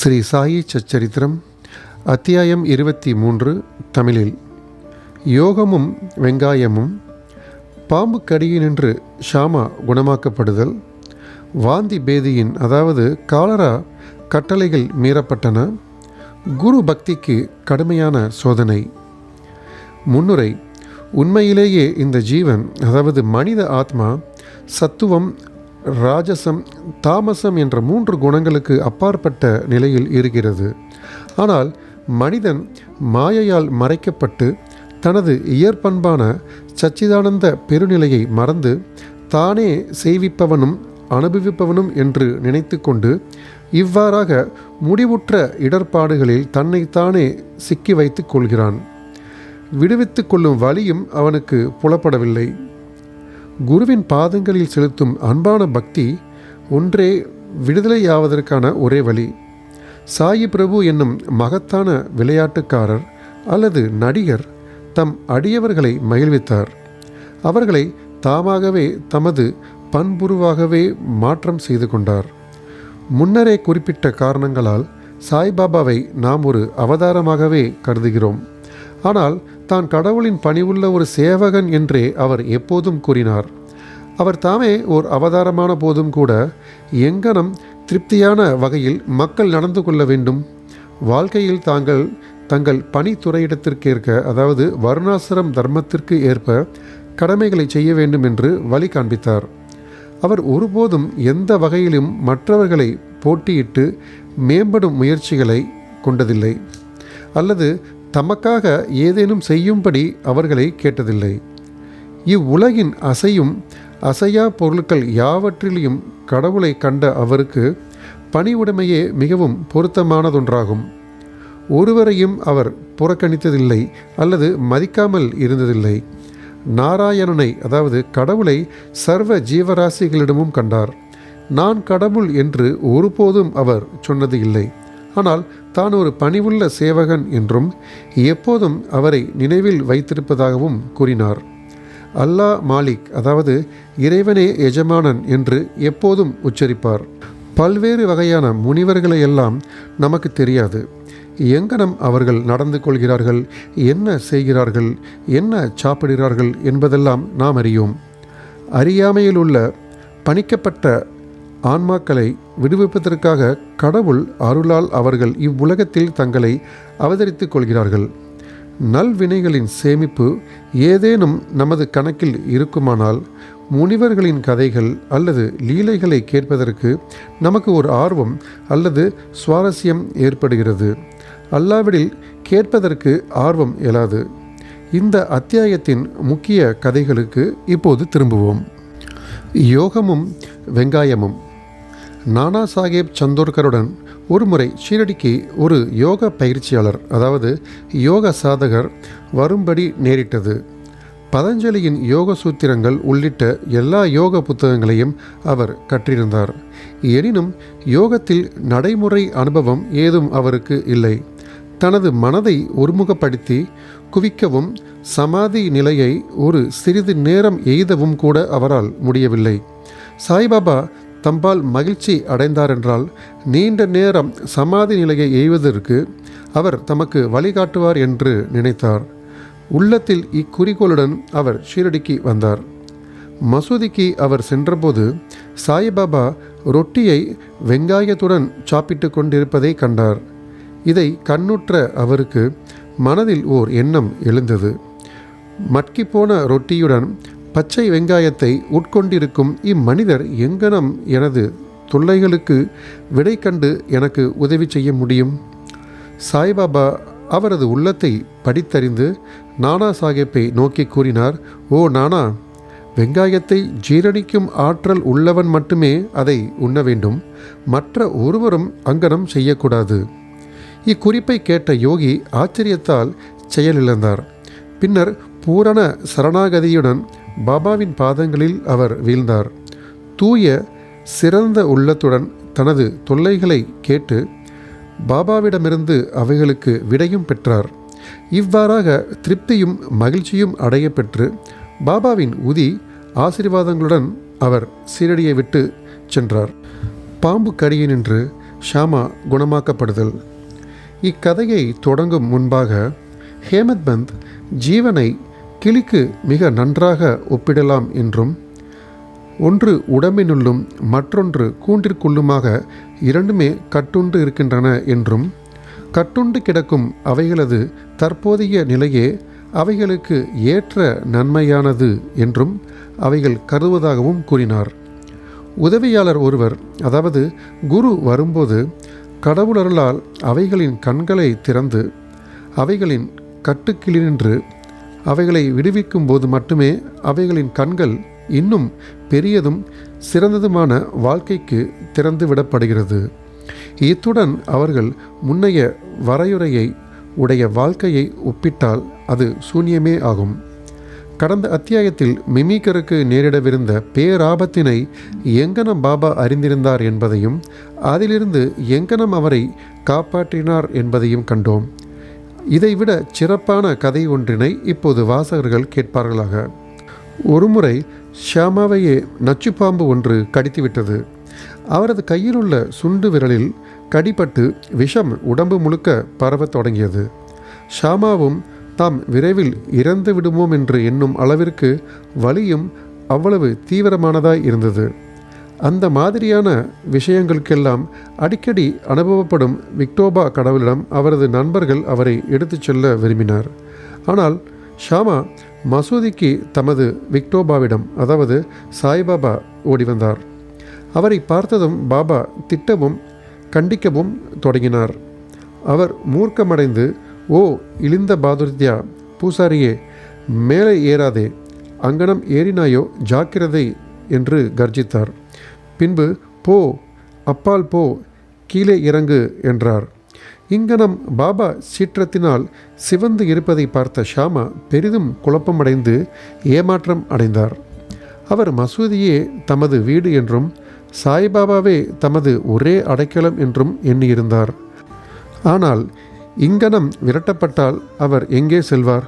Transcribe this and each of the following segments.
ஸ்ரீ சாயி சச்சரித்திரம் அத்தியாயம் 23 தமிழில். யோகமும் வெங்காயமும். பாம்பு கடியினின்று ஷாமா குணமாக்கப்படுதல். வாந்தி பேதியின் அதாவது காலரா கட்டளைகள் மீறப்பட்டன. குரு பக்திக்கு கடுமையான சோதனை. முன்னுரை. உண்மையிலேயே இந்த ஜீவன் அதாவது மனித ஆத்மா சத்துவம், ராஜசம், தாமசம் என்ற 3 குணங்களுக்கு அப்பாற்பட்ட நிலையில் இருக்கிறது. ஆனால் மனிதன் மாயையால் மறைக்கப்பட்டு தனது இயற்பண்பான சச்சிதானந்த பெருநிலையை மறந்து தானே செய்விப்பவனும் அனுபவிப்பவனும் என்று நினைத்து கொண்டு இவ்வாறாக முடிவுற்ற இடர்பாடுகளில் தன்னைத்தானே சிக்கி வைத்து கொள்கிறான். விடுவித்து கொள்ளும் வழியும் அவனுக்கு புலப்படவில்லை. குருவின் பாதங்களில் செலுத்தும் அன்பான பக்தி ஒன்றே விடுதலையாவதற்கான ஒரே வழி. சாயி பிரபு என்னும் மகத்தான விளையாட்டுக்காரர் அல்லது நடிகர் தம் அடியவர்களை மகிழ்வித்தார். அவர்களை தாமாகவே தமது பண்புருவாகவே மாற்றம் செய்து கொண்டார். முன்னரே குறிப்பிட்ட காரணங்களால் சாய்பாபாவை நாம் ஒரு அவதாரமாகவே கருதுகிறோம். ஆனால் தான் கடவுளின் பணிவுள்ள ஒரு சேவகன் என்றே அவர் எப்போதும் கூறினார். அவர் தாமே ஓர் அவதாரமான போதும் கூட எங்கனம் திருப்தியான வகையில் மக்கள் நடந்து கொள்ள வேண்டும், வாழ்க்கையில் தங்கள் பணித்துறையிடத்திற்கேற்க அதாவது வருணாசிரம் தர்மத்திற்கு ஏற்ப கடமைகளை செய்ய வேண்டும் என்று வழி காண்பித்தார். அவர் ஒருபோதும் எந்த வகையிலும் மற்றவர்களை போட்டியிட்டு மேம்படும் முயற்சிகளை கொண்டதில்லை அல்லது தமக்காக ஏதேனும் செய்யும்படி அவர்களை கேட்டதில்லை. இவ்வுலகின் அசையும் அசையா பொருட்கள் யாவற்றிலையும் கடவுளை கண்ட அவருக்கு பணிவுடைமையே மிகவும் பொருத்தமானதொன்றாகும். ஒருவரையும் அவர் புறக்கணித்ததில்லை அல்லது மதிக்காமல் இருந்ததில்லை. நாராயணனை அதாவது கடவுளை சர்வ ஜீவராசிகளிடமும் கண்டார். நான் கடவுள் என்று ஒருபோதும் அவர் சொன்னது இல்லை. ஆனால் தான் ஒரு பணிவுள்ள சேவகன் என்றும் எப்போதும் அவரை நினைவில் வைத்திருப்பதாகவும் கூறினார். அல்லாஹ் மாலிக் அதாவது இறைவனே எஜமானன் என்று எப்போதும் உச்சரிப்பார். பல்வேறு வகையான முனிவர்களையெல்லாம் நமக்கு தெரியாது. எங்கனம் அவர்கள் நடந்து கொள்கிறார்கள், என்ன செய்கிறார்கள், என்ன சாப்பிடுகிறார்கள் என்பதெல்லாம் நாம் அறியோம். அறியாமையில் உள்ள பணிக்கப்பட்ட ஆன்மாக்களை விடுவிப்பதற்காக கடவுள் அருளால் அவர்கள் இவ்வுலகத்தில் தங்களை அவதரித்துக் கொள்கிறார்கள். நல்வினைகளின் சேமிப்பு ஏதேனும் நமது கணக்கில் இருக்குமானால் முனிவர்களின் கதைகள் அல்லது லீலைகளை கேட்பதற்கு நமக்கு ஒரு ஆர்வம் அல்லது சுவாரஸ்யம் ஏற்படுகிறது. அல்லாவிடில் கேட்பதற்கு ஆர்வம் எழாது. இந்த அத்தியாயத்தின் முக்கிய கதைகளுக்கு இப்போது திரும்புவோம். யோகமும் வெங்காயமும். நானா சாஹேப் சந்தோர்கருடன் ஒருமுறை ஷீரடிக்கு ஒரு யோக பயிற்சியாளர் அதாவது யோக சாதகர் வரும்படி நேரிட்டது. பதஞ்சலியின் யோக சூத்திரங்கள் உள்ளிட்ட எல்லா யோக புத்தகங்களையும் அவர் கற்றிருந்தார். எனினும் யோகத்தில் நடைமுறை அனுபவம் ஏதும் அவருக்கு இல்லை. தனது மனதை ஒருமுகப்படுத்தி குவிக்கவும் சமாதி நிலையை ஒரு சிறிது நேரம் எய்தவும் கூட அவரால் முடியவில்லை. சாய்பாபா தம்பால் மகிழ்ச்சி அடைந்தாரென்றால் நீண்ட நேரம் சமாதி நிலையை எய்வதற்கு அவர் தமக்கு வழிகாட்டுவார் என்று நினைத்தார். உள்ளத்தில் இக்குறிக்கோளுடன் அவர் ஷீரடிக்கு வந்தார். மசூதிக்கு அவர் சென்றபோது சாய்பாபா ரொட்டியை வெங்காயத்துடன் சாப்பிட்டு கொண்டிருப்பதை கண்டார். இதை கண்ணுற்ற அவருக்கு மனதில் ஓர் எண்ணம் எழுந்தது. மட்கிப்போன ரொட்டியுடன் பச்சை வெங்காயத்தை உட்கொண்டிருக்கும் இம்மனிதர் எங்கனம் எனது தொல்லைகளுக்கு விடை கண்டு எனக்கு உதவி செய்ய முடியும்? சாய்பாபா அவரது உள்ளத்தை படித்தறிந்து நானா சாஹேப்பை நோக்கி கூறினார். ஓ நானா, வெங்காயத்தை ஜீரணிக்கும் ஆற்றல் உள்ளவன் மட்டுமே அதை உண்ண வேண்டும். மற்ற ஒருவரும் அங்கனம் செய்யக்கூடாது. இக்குறிப்பை கேட்ட யோகி ஆச்சரியத்தால் செயலிழந்தார். பின்னர் பூரண சரணாகதியுடன் பாபாவின் பாதங்களில் அவர் வீழ்ந்தார். தூய சிறந்த உள்ளத்துடன் தனது தொல்லைகளை கேட்டு பாபாவிடமிருந்து அவைகளுக்கு விடையும் பெற்றார். இவ்வாறாக திருப்தியும் மகிழ்ச்சியும் அடைய பெற்று பாபாவின் உதி ஆசீர்வாதங்களுடன் அவர் சீரடியை விட்டு சென்றார். பாம்பு கடியினின்று ஷாமா குணமாக்கப்படுதல். இக்கதையை தொடங்கும் முன்பாக ஹேமத்பந்த் ஜீவனை கிளிக்கு மிக நன்றாக ஒப்பிடலாம் என்றும், ஒன்று உடம்பினுள்ளும் மற்றொன்று கூண்டிற்குள்ளுமாக இரண்டுமே கட்டுண்டு இருக்கின்றன என்றும், கட்டுண்டு கிடக்கும் அவைகளது தற்போதைய நிலையே அவைகளுக்கு ஏற்ற நன்மையானது என்றும் அவைகள் கருதுவதாகவும் கூறினார். உதவியாளர் ஒருவர், அதாவது குரு வரும்போது கடவுளர்களால் அவைகளின் கண்களை திறந்து அவைகளின் கட்டுக்கிளினின்று அவைகளை விடுவிக்கும் போது மட்டுமே அவைகளின் கண்கள் இன்னும் பெரியதும் சிறந்ததுமான வாழ்க்கைக்கு திறந்து விடப்படுகிறது. இத்துடன் அவர்கள் முன்னைய வரையுறையை உடைய வாழ்க்கையை ஒப்பிட்டால் அது சூன்யமே ஆகும். கடந்த அத்தியாயத்தில் மிமிக்கருக்கு நேரிடவிருந்த பேராபத்தினை எங்கனம் பாபா அறிந்திருந்தார் என்பதையும் அதிலிருந்து எங்கனம் அவரை காப்பாற்றினார் என்பதையும் கண்டோம். இதைவிட சிறப்பான கதை ஒன்றினை இப்போது வாசகர்கள் கேட்பார்களாக. ஒருமுறை ஷியாமாவையே நச்சுப்பாம்பு ஒன்று கடித்துவிட்டது. அவரது கையிலுள்ள சுண்டு விரலில் கடிபட்டு விஷம் உடம்பு முழுக்க பரவத் தொடங்கியது. ஷாமாவும் தாம் விரைவில் இறந்து விடுவோம் என்று எண்ணும் அளவிற்கு வலியும் அவ்வளவு தீவிரமானதாய் இருந்தது. அந்த மாதிரியான விஷயங்களுக்கெல்லாம் அடிக்கடி அனுபவப்படும் விக்டோபா கடவுளிடம் அவரது நண்பர்கள் அவரை எடுத்துச் செல்ல விரும்பினார். ஆனால் ஷாமா மசூதிக்கு தமது விக்டோபாவிடம், அதாவது சாய்பாபா ஓடி வந்தார். அவரை பார்த்ததும் பாபா திட்டவும் கண்டிக்கவும் தொடங்கினார். அவர் மூர்க்கமடைந்து, "ஓ இழிந்த பாதுர்த்தியா பூசாரியே, மேலே ஏறாதே, அங்கனம் ஏறினாயோ ஜாக்கிரதை" என்று கர்ஜித்தார். பின்பு, "போ, அப்பால் போ, கீழே இறங்கு" என்றார். இங்கனம் பாபா சீற்றத்தினால் சிவந்து இருப்பதை பார்த்த ஷாமா பெரிதும் குழப்பமடைந்து ஏமாற்றம் அடைந்தார். அவர் மசூதியே தமது வீடு என்றும் சாய்பாபாவே தமது ஒரே அடைக்கலம் என்றும் எண்ணியிருந்தார். ஆனால் இங்கனம் விரட்டப்பட்டால் அவர் எங்கே செல்வார்?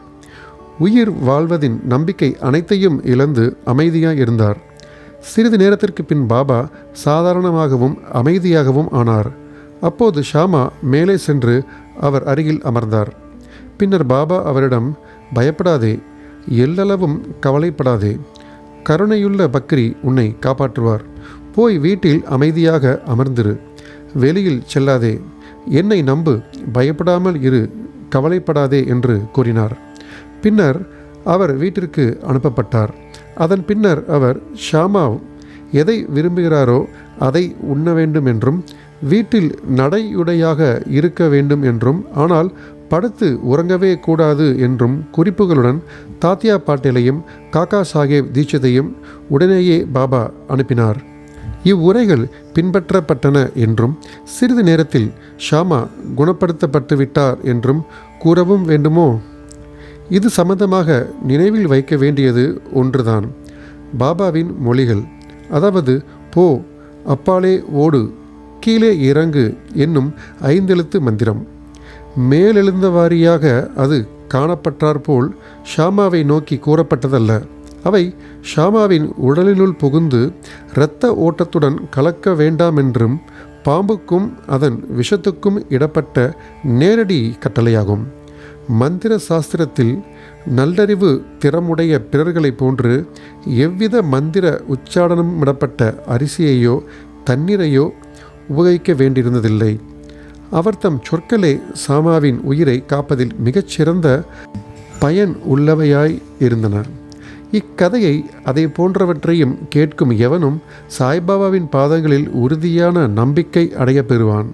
உயிர் வாழ்வதின் நம்பிக்கை அனைத்தையும் இழந்து அமைதியாய் இருந்தார். சிறிது நேரத்திற்கு பின் பாபா சாதாரணமாகவும் அமைதியாகவும் ஆனார். அப்போது ஷாமா மேலே சென்று அவர் அருகில் அமர்ந்தார். பின்னர் பாபா அவரிடம், "பயப்படாதே, எல்லளவும் கவலைப்படாதே. கருணையுள்ள பக்ரி உன்னை காப்பாற்றுவார். போய் வீட்டில் அமைதியாக அமர்ந்திரு. வெளியில் செல்லாதே. என்னை நம்பு, பயப்படாமல் இரு, கவலைப்படாதே" என்று கூறினார். பின்னர் அவர் வீட்டிற்கு அனுப்பப்பட்டார். அதன் பின்னர் அவர் ஷாமா எதை விரும்புகிறாரோ அதை உண்ண வேண்டும் என்றும், வீட்டில் நடையுடையாக இருக்க வேண்டும் என்றும், ஆனால் படுத்து உறங்கவே கூடாது என்றும் குறிப்புகளுடன் தாத்யா பாட்டேலையும் காக்கா சாஹேப் தீட்சிதையும் உடனேயே பாபா அனுப்பினார். இவ்வுரைகள் பின்பற்றப்பட்டன என்றும், சிறிது நேரத்தில் ஷாமா குணப்படுத்தப்பட்டு விட்டார் என்றும் கூறவும் வேண்டுமோ? இது சம்பந்தமாக நினைவில் வைக்க வேண்டியது ஒன்றுதான். பாபாவின் மொழிகள், அதாவது "போ, அப்பாலே ஓடு, கீழே இறங்கு" என்னும் 5 எழுத்து மந்திரம். மேலெழுந்தவாரியாக அது காணப்பட்டாற்போல் ஷாமாவை நோக்கி கூறப்பட்டதல்ல. அவை ஷாமாவின் உடலினுள் புகுந்து இரத்த ஓட்டத்துடன் கலக்க வேண்டாமென்றும் பாம்புக்கும் அதன் விஷத்துக்கும் இடப்பட்ட நேரடி கட்டளையாகும். மந்திர சாஸ்திரத்தில் நல்லறிவு திறமுடைய பிறர்களைப் போன்று எவ்வித மந்திர உச்சாடனமிடப்பட்ட அரிசியையோ தண்ணீரையோ உபயோகிக்க வேண்டியிருந்ததில்லை. அவர் தம் சொற்களே ஷாமாவின் உயிரை காப்பதில் மிகச்சிறந்த பயன் உள்ளவையாய் இருந்தன. இக்கதையை அதை போன்றவற்றையும் கேட்கும் எவனும் சாய்பாபாவின் பாதங்களில் உறுதியான நம்பிக்கை அடைய பெறுவான்.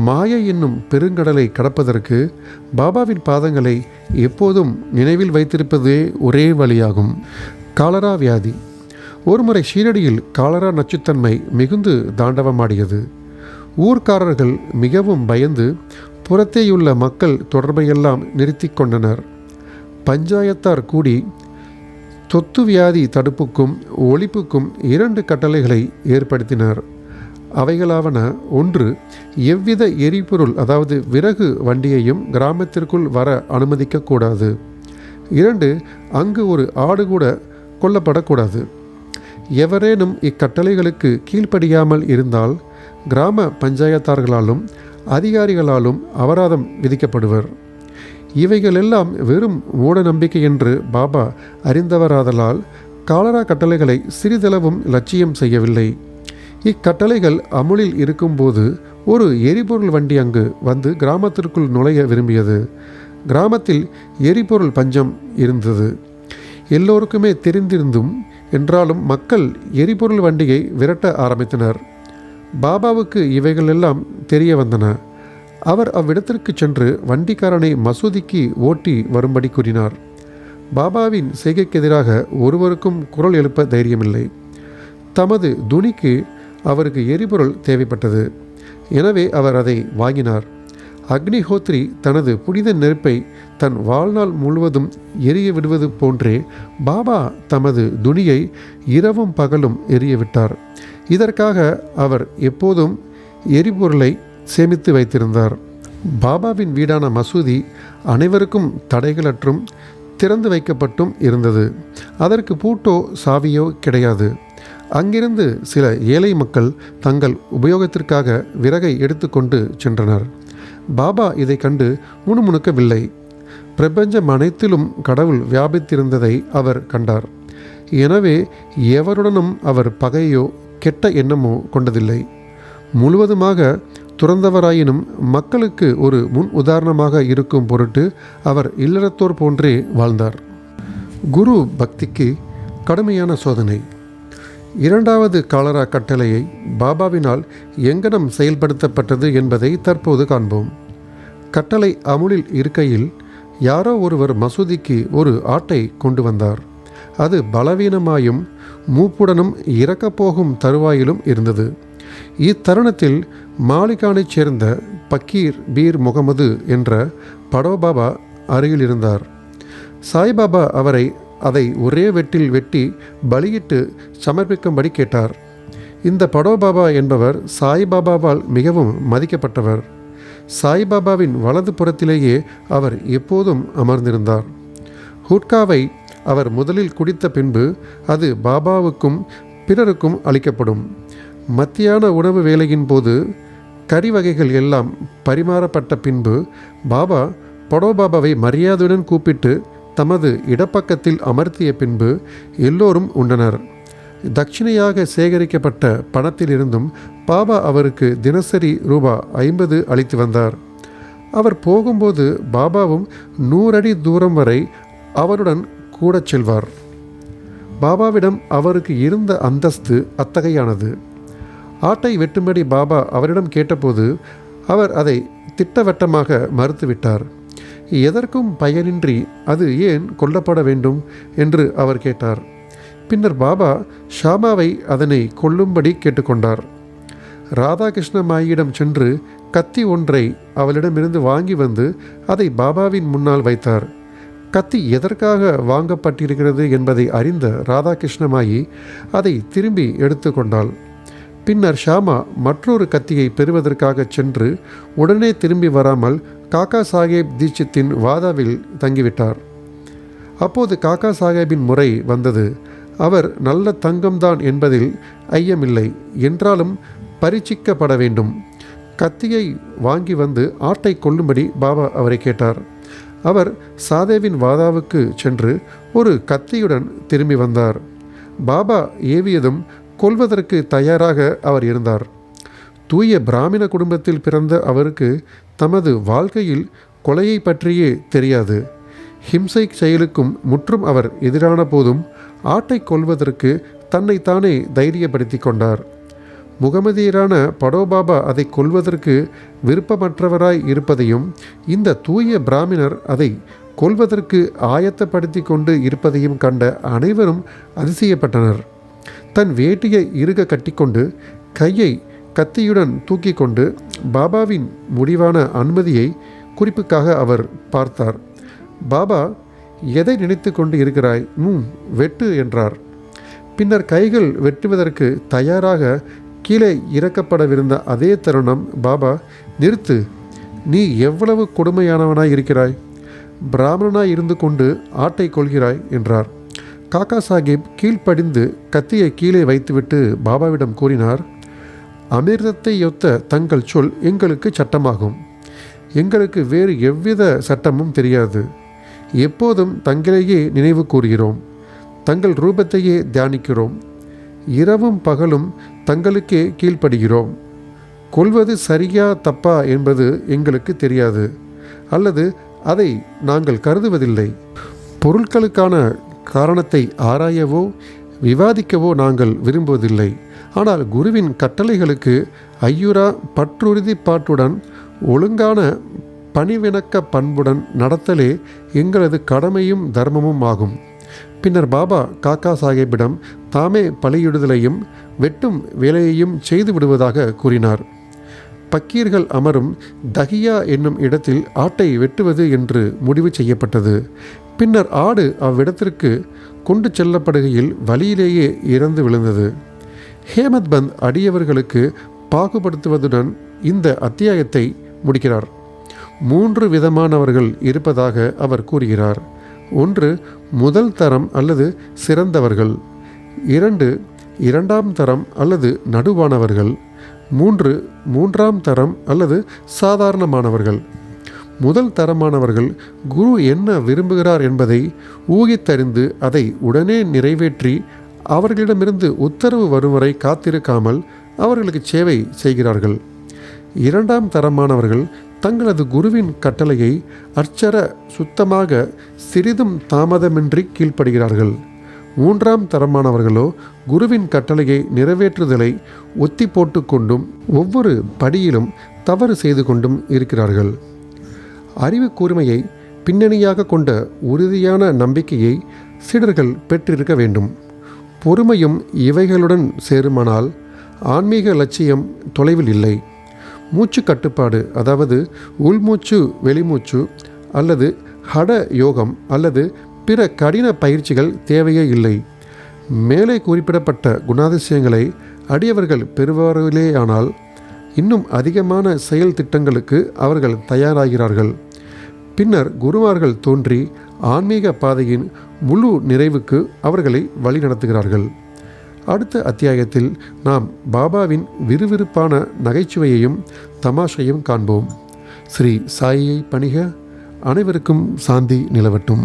மாயை என்னும் பெருங்கடலை கடப்பதற்கு பாபாவின் பாதங்களை எப்போதும் நினைவில் வைத்திருப்பதே ஒரே வழியாகும். காலரா வியாதி. ஒருமுறை ஷீரடியில் காலரா நச்சுத்தன்மை மிகுந்து தாண்டவமாடியது. ஊர்க்காரர்கள் மிகவும் பயந்து புறத்தேயுள்ள மக்கள் தொடர்பையெல்லாம் நிறுத்தி கொண்டனர். பஞ்சாயத்தார் கூடி தொத்து வியாதி தடுப்புக்கும் ஒழிப்புக்கும் 2 கட்டளைகளை ஏற்படுத்தினர். அவைகளாவன: 1, எவ்வித எரிபொருள், அதாவது விறகு வண்டியையும் கிராமத்திற்குள் வர அனுமதிக்கக்கூடாது. 2, அங்கு ஒரு ஆடு கூட கொல்லப்படக்கூடாது. எவரேனும் இக்கட்டளைகளுக்கு கீழ்ப்படியாமல் இருந்தால் கிராம பஞ்சாயத்தார்களாலும் அதிகாரிகளாலும் அபராதம் விதிக்கப்படுவர். இவைகளெல்லாம் வெறும் மூட நம்பிக்கை என்று பாபா அறிந்தவராதலால் காலரா கட்டளைகளை சிறிதளவும் லட்சியம் செய்யவில்லை. இக்கட்டளைகள் அமுலில் இருக்கும்போது ஒரு எரிபொருள் வண்டி அங்கு வந்து கிராமத்திற்குள் நுழைய விரும்பியது. கிராமத்தில் எரிபொருள் பஞ்சம் இருந்தது. எல்லோருக்குமே தெரிந்திருந்தும் என்றாலும் மக்கள் எரிபொருள் வண்டியை விரட்ட ஆரம்பித்தனர். பாபாவுக்கு இவைகளெல்லாம் தெரிய வந்தன. அவர் அவ்விடத்திற்கு சென்று வண்டிக்காரனை மசூதிக்கு ஓட்டி வரும்படி கூறினார். பாபாவின் செய்கைக்கு எதிராக ஒருவருக்கும் குரல் எழுப்ப தைரியமில்லை. தமது துணிக்கு அவருக்கு எரிபொருள் தேவைப்பட்டது. எனவே அவர் அதை வாங்கினார். அக்னிஹோத்ரி தனது புனித நெருப்பை தன் வாழ்நாள் முழுவதும் எரிய விடுவது போன்றே பாபா தமது துணியை இரவும் பகலும் எரியவிட்டார். இதற்காக அவர் எப்போதும் எரிபொருளை சேமித்து வைத்திருந்தார். பாபாவின் வீடான மசூதி அனைவருக்கும் தடைகளற்றும் திறந்து வைக்கப்பட்டும் இருந்தது. அதற்கு பூட்டோ சாவியோ கிடையாது. அங்கிருந்து சில ஏழை மக்கள் தங்கள் உபயோகத்திற்காக விறகை எடுத்துக்கொண்டு சென்றனர். பாபா இதை கண்டு முணுமுணுக்கவில்லை. பிரபஞ்சம் அனைத்திலும் கடவுள் வியாபித்திருந்ததை அவர் கண்டார். எனவே எவருடனும் அவர் பகையோ கெட்ட எண்ணமோ கொண்டதில்லை. முழுவதுமாக துறந்தவராயினும் மக்களுக்கு ஒரு முன் உதாரணமாக இருக்கும் பொருட்டு அவர் இல்லறத்தோர் போன்றே வாழ்ந்தார். குரு பக்திக்கு கடுமையான சோதனை. இரண்டாவது காலரா கட்டளையை பாபாவினால் எங்கனம் செயல்படுத்தப்பட்டது என்பதை தற்போது காண்போம். கட்டளை அமுலில் இருக்கையில் யாரோ ஒருவர் மசூதிக்கு ஒரு ஆட்டை கொண்டு வந்தார். அது பலவீனமாயும் மூப்புடனும் இறக்கப்போகும் தருவாயிலும் இருந்தது. இத்தருணத்தில் மாலிகானைச் சேர்ந்த பக்கீர் பீர் முகமது என்ற படோபாபா அருகில் இருந்தார். சாய்பாபா அவரை அதை ஒரே வெட்டில் வெட்டி பலியிட்டு சமர்ப்பிக்கும்படி கேட்டார். இந்த படோபாபா என்பவர் சாய்பாபாவால் மிகவும் மதிக்கப்பட்டவர். சாய்பாபாவின் வலது புறத்திலேயே அவர் எப்போதும் அமர்ந்திருந்தார். ஹுட்காவை அவர் முதலில் குடித்த பின்பு அது பாபாவுக்கும் பிறருக்கும் அளிக்கப்படும். மத்தியான உணவு வேளையின் போது கறி வகைகள் எல்லாம் பரிமாறப்பட்ட பின்பு பாபா படோபாபாவை மரியாதையுடன் கூப்பிட்டு தமது இடப்பக்கத்தில் அமர்த்திய பின்பு எல்லோரும் உண்டனர். தட்சிணையாக சேகரிக்கப்பட்ட பணத்திலிருந்தும் பாபா அவருக்கு தினசரி ரூபாய் 50 அளித்து வந்தார். அவர் போகும்போது பாபாவும் 100 அடி தூரம் வரை அவருடன் கூட செல்வார். பாபாவிடம் அவருக்கு இருந்த அந்தஸ்து அத்தகையானது. ஆட்டை வெட்டும்படி பாபா அவரிடம் கேட்டபோது அவர் அதை திட்டவட்டமாக மறுத்துவிட்டார். எதற்கும் பயனின்றி அது ஏன் கொல்லப்பட வேண்டும் என்று அவர் கேட்டார். பின்னர் பாபா ஷாமாவை அதனை கொல்லும்படி கேட்டுக்கொண்டார். ராதாகிருஷ்ண மாயிடம் சென்று கத்தி ஒன்றை அவளிடமிருந்து வாங்கி வந்து அதை பாபாவின் முன்னால் வைத்தார். கத்தி எதற்காக வாங்கப்பட்டிருக்கிறது என்பதை அறிந்த ராதாகிருஷ்ணமாயி அதை திரும்பி எடுத்துக்கொண்டாள். பின்னர் ஷாமா மற்றொரு கத்தியை பெறுவதற்காக சென்று உடனே திரும்பி வராமல் காக்கா சாஹேப் தீட்சித்தின் வாதாவில் தங்கிவிட்டார். அப்போது காக்கா சாஹேபின் முறை வந்தது. அவர் நல்ல தங்கம்தான் என்பதில் ஐயமில்லை, என்றாலும் பரீட்சிக்கப்பட வேண்டும். கத்தியை வாங்கி வந்து ஆட்டை கொல்லும்படி பாபா அவரை கேட்டார். அவர் சாதேவின் வாதாவுக்கு சென்று ஒரு கத்தியுடன் திரும்பி வந்தார். பாபா ஏவியதும் கொல்வதற்கு தயாராக அவர் இருந்தார். தூய பிராமண குடும்பத்தில் பிறந்த அவருக்கு தமது வாழ்க்கையில் கொலையை பற்றியே தெரியாது. ஹிம்சை செயலுக்கும் முற்றும் அவர் எதிரான போதும் ஆட்டை கொல்வதற்கு தன்னைத்தானே தைரியப்படுத்தி கொண்டார். முகமதியரான படோபாபா அதை கொல்வதற்கு விருப்பமற்றவராய் இருப்பதையும் இந்த தூய பிராமணர் அதை கொல்வதற்கு ஆயத்தப்படுத்தி கொண்டு இருப்பதையும் கண்ட அனைவரும் அதிசயப்பட்டனர். தன் வேட்டியை இறுக கட்டிக்கொண்டு கையை கத்தியுடன் தூக்கி கொண்டு பாபாவின் முடிவான அனுமதியை குறிப்புக்காக அவர் பார்த்தார். பாபா, எதை நினைத்து கொண்டு இருக்கிறாய்? வெட்டு என்றார். பின்னர் கைகள் வெட்டுவதற்கு தயாராக கீழே இறக்கப்படவிருந்த அதே தருணம் பாபா, நிறுத்து, நீ எவ்வளவு கொடுமையானவனாய் இருக்கிறாய், பிராமணனாய் இருந்து கொண்டு ஆட்டை கொள்கிறாய் என்றார். காக்கா சாஹேப் கீழ்ப்படிந்து கத்தியை கீழே வைத்துவிட்டு பாபாவிடம் கூறினார், அமிர்தத்தை ஒத்த தங்கள் சொல் எங்களுக்கு சட்டமாகும். எங்களுக்கு வேறு எவ்வித சட்டமும் தெரியாது. எப்போதும் தங்களையே நினைவு கூறுகிறோம். தங்கள் ரூபத்தையே தியானிக்கிறோம். இரவும் பகலும் தங்களுக்கே கீழ்ப்படுகிறோம். கொள்வது சரியா தப்பா என்பது எங்களுக்கு தெரியாது, அல்லது அதை நாங்கள் கருதுவதில்லை. பொருட்களுக்கான காரணத்தை ஆராயவோ விவாதிக்கவோ நாங்கள் விரும்புவதில்லை. ஆனால் குருவின் கட்டளைகளுக்கு ஐயுறா பற்றுறுதிப்பாட்டுடன் ஒழுங்கான பணிவிணக்க பண்புடன் நடத்தலே எங்களது கடமையும் தர்மமும் ஆகும். பின்னர் பாபா காக்கா சாஹேப்பிடம் தாமே பலியிடுதலையும் வெட்டும் வேலையையும் செய்து விடுவதாக கூறினார். பக்கீர்கள் அமரும் தஹியா என்னும் இடத்தில் ஆட்டை வெட்டுவது என்று முடிவு செய்யப்பட்டது. பின்னர் ஆடு அவ்விடத்திற்கு கொண்டு செல்லப்படுகையில் வழியிலேயே இறந்து விழுந்தது. ஹேமத் பந்த் அடியவர்களுக்கு பாகுபடுத்துவதுடன் இந்த அத்தியாயத்தை முடிக்கிறார். 3 விதமானவர்கள் இருப்பதாக அவர் கூறுகிறார். 1 முதல் தரம் அல்லது சிறந்தவர்கள். 2 இரண்டாம் தரம் அல்லது நடுவானவர்கள். 3 மூன்றாம் தரம் அல்லது சாதாரணமானவர்கள். முதல் தரமானவர்கள் குரு என்ன விரும்புகிறார் என்பதை ஊகித்தறிந்து அதை உடனே நிறைவேற்றி அவர்களிடமிருந்து உத்தரவு வரும் வரை காத்திருக்காமல் அவர்களுக்கு சேவை செய்கிறார்கள். இரண்டாம் தரமானவர்கள் தங்களது குருவின் கட்டளையை அர்ச்சர சுத்தமாக சிறிதும் தாமதமின்றி கீழ்ப்படுகிறார்கள். மூன்றாம் தரமானவர்களோ குருவின் கட்டளையை நிறைவேற்றுதலை ஒத்தி போட்டு கொண்டும் ஒவ்வொரு படியிலும் தவறு செய்து கொண்டும் இருக்கிறார்கள். அறிவு கூர்மையை பின்னணியாக கொண்ட உறுதியான நம்பிக்கையை சீடர்கள் பெற்றிருக்க வேண்டும். பொறுமையும் இவைகளுடன் சேருமானால் ஆன்மீக லட்சியம் தொலைவில் இல்லை. மூச்சு கட்டுப்பாடு, அதாவது உள்மூச்சு வெளிமூச்சு அல்லது ஹட யோகம் அல்லது பிற கடின பயிற்சிகள் தேவையே இல்லை. மேலே குறிப்பிடப்பட்ட குணாதிசயங்களை அடியவர்கள் பெறுவார்களேயானால் இன்னும் அதிகமான செயல் திட்டங்களுக்கு அவர்கள் தயாராகிறார்கள். பின்னர் குருமார்கள் தோன்றி ஆன்மீக பாதையின் முழு நிறைவுக்கு அவர்களை வழிநடத்துகிறார்கள். அடுத்த அத்தியாயத்தில் நாம் பாபாவின் விறுவிறுப்பான நகைச்சுவையையும் தமாஷையும் காண்போம். ஸ்ரீ சாயியை பணிக. அனைவருக்கும் சாந்தி நிலவட்டும்.